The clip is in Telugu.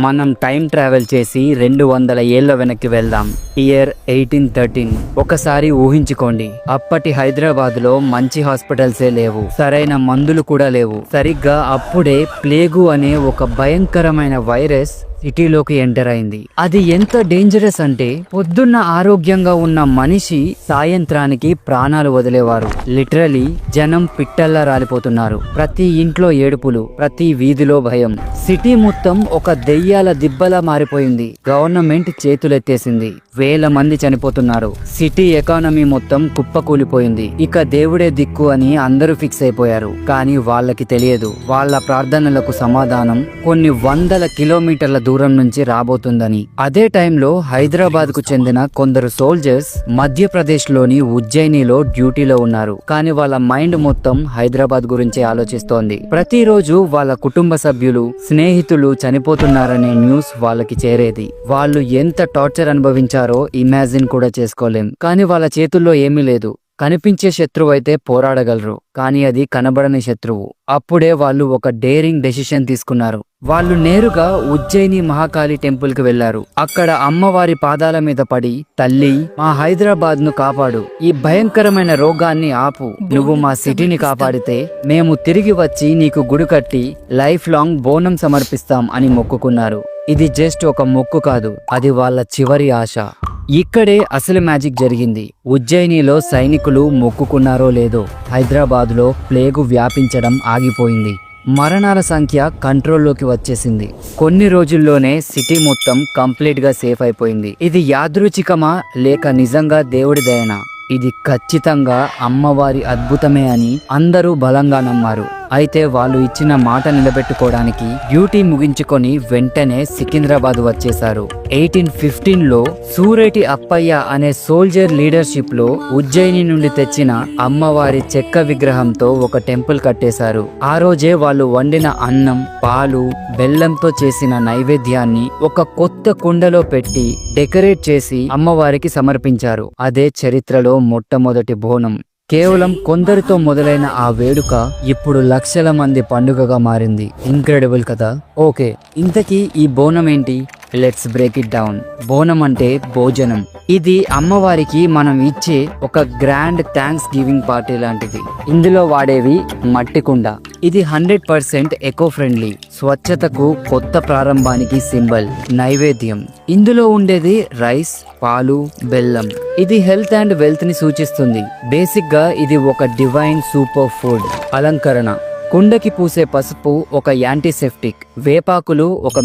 మనం టైం ట్రావెల్ చేసి 200 ఏళ్ల వెనక్కి వెళ్దాం. ఇయర్ 1813. ఒకసారి ఊహించుకోండి, అప్పటి హైదరాబాద్ లో మంచి హాస్పిటల్సే లేవు, సరైన మందులు కూడా లేవు. సరిగ్గా అప్పుడే ప్లేగు అనే ఒక భయంకరమైన వైరస్ సిటీలోకి ఎంటర్ అయింది. అది ఎంత డేంజరస్ అంటే పొద్దున్న ఆరోగ్యంగా ఉన్న మనిషి సాయంత్రానికి ప్రాణాలు వదిలేవారు. లిటరలీ జనం పిట్టల్లా రాలిపోతున్నారు. ప్రతి ఇంట్లో ఏడుపులు, ప్రతి వీధిలో భయం. సిటీ మొత్తం ఒక దెయ్యాల దిబ్బలా మారిపోయింది. గవర్నమెంట్ చేతులెత్తేసింది. వేల మంది చనిపోతున్నారు. సిటీ ఎకానమీ మొత్తం కుప్పకూలిపోయింది. ఇక దేవుడే దిక్కు అని అందరూ ఫిక్స్ అయిపోయారు. కానీ వాళ్ళకి తెలియదు, వాళ్ళ ప్రార్థనలకు సమాధానం కొన్ని వందల కిలోమీటర్ల దూరం నుంచి రాబోతుందని. అదే టైంలో హైదరాబాద్ కు చెందిన కొందరు సోల్జర్స్ మధ్యప్రదేశ్ లోని ఉజ్జయినిలో డ్యూటీలో ఉన్నారు. కానీ వాళ్ళ మైండ్ మొత్తం హైదరాబాద్ గురించి ఆలోచిస్తోంది. ప్రతిరోజు వాళ్ళ కుటుంబ సభ్యులు, స్నేహితులు చనిపోతున్నారనే న్యూస్ వాళ్ళకి చేరేది. వాళ్ళు ఎంత టార్చర్ అనుభవించారో ఇమాజిన్ కూడా చేసుకోలేం. కానీ వాళ్ళ చేతుల్లో ఏమీ లేదు. కనిపించే శత్రువు అయితే పోరాడగలరు, కానీ అది కనబడని శత్రువు. అప్పుడే వాళ్ళు ఒక డేరింగ్ డెసిషన్ తీసుకున్నారు. వాళ్ళు నేరుగా ఉజ్జయిని మహాకాళి టెంపుల్ కి వెళ్లారు. అక్కడ అమ్మవారి పాదాల మీద పడి, తల్లి, మా హైదరాబాద్ ను కాపాడు, ఈ భయంకరమైన రోగాన్ని ఆపు, నువ్వు మా సిటీని కాపాడితే మేము తిరిగి వచ్చి నీకు గుడి కట్టి లైఫ్ లాంగ్ బోనం సమర్పిస్తాం అని మొక్కుకున్నారు. ఇది జస్ట్ ఒక మొక్కు కాదు, అది వాళ్ళ చివరి ఆశ. ఇక్కడే అసలు మ్యాజిక్ జరిగింది. ఉజ్జయినిలో సైనికులు మొక్కుకున్నారో లేదో, హైదరాబాద్ లో ప్లేగు వ్యాపించడం ఆగిపోయింది. మరణాల సంఖ్య కంట్రోల్లోకి వచ్చేసింది. కొన్ని రోజుల్లోనే సిటీ మొత్తం కంప్లీట్ గా సేఫ్ అయిపోయింది. ఇది యాదృచ్ఛికమా లేక నిజంగా దేవుడి దయనా? ఇది ఖచ్చితంగా అమ్మవారి అద్భుతమే అని అందరూ బలంగా నమ్మారు. అయితే వాళ్ళు ఇచ్చిన మాట నిలబెట్టుకోవడానికి డ్యూటీ ముగించుకొని వెంటనే సికింద్రాబాద్ వచ్చేశారు. 1815లో సూరేటి అప్పయ్య అనే సోల్జర్ లీడర్షిప్ లో ఉజ్జయిని నుండి తెచ్చిన అమ్మవారి చెక్క విగ్రహంతో ఒక టెంపుల్ కట్టేశారు. ఆ రోజే వాళ్ళు వండిన అన్నం, పాలు, బెల్లంతో చేసిన నైవేద్యాన్ని ఒక కొత్త కుండలో పెట్టి డెకరేట్ చేసి అమ్మవారికి సమర్పించారు. అదే చరిత్రలో మొట్టమొదటి బోనం. కేవలం కొందరితో మొదలైన ఆ వేడుక ఇప్పుడు లక్షల మంది పండుగగా మారింది. ఇంక్రెడిబుల్ కదా? ఓకే, ఇంతకీ ఈ బోనం ఏంటి? Let's break it down. బోనం అంటే భోజనం. ఇది అమ్మవారికి మనం ఇచ్చే ఒక గ్రాండ్ థ్యాంక్స్ గివింగ్ పార్టీ లాంటిది. ఇందులో వాడేవి మట్టి కుండ. ఇది 100% ఎకో ఫ్రెండ్లీ, స్వచ్ఛతకు కొత్త ప్రారంభానికి సింబల్. నైవేద్యం, ఇందులో ఉండేది రైస్, పాలు, బెల్లం. ఇది హెల్త్ అండ్ వెల్త్ ని సూచిస్తుంది. బేసిక్ గా ఇది ఒక డివైన్ సూపర్ ఫుడ్. అలంకరణ, కుండకి పూసే పసుపు ఒక యాంటీసెప్టిక్, వేపాకులు ఒక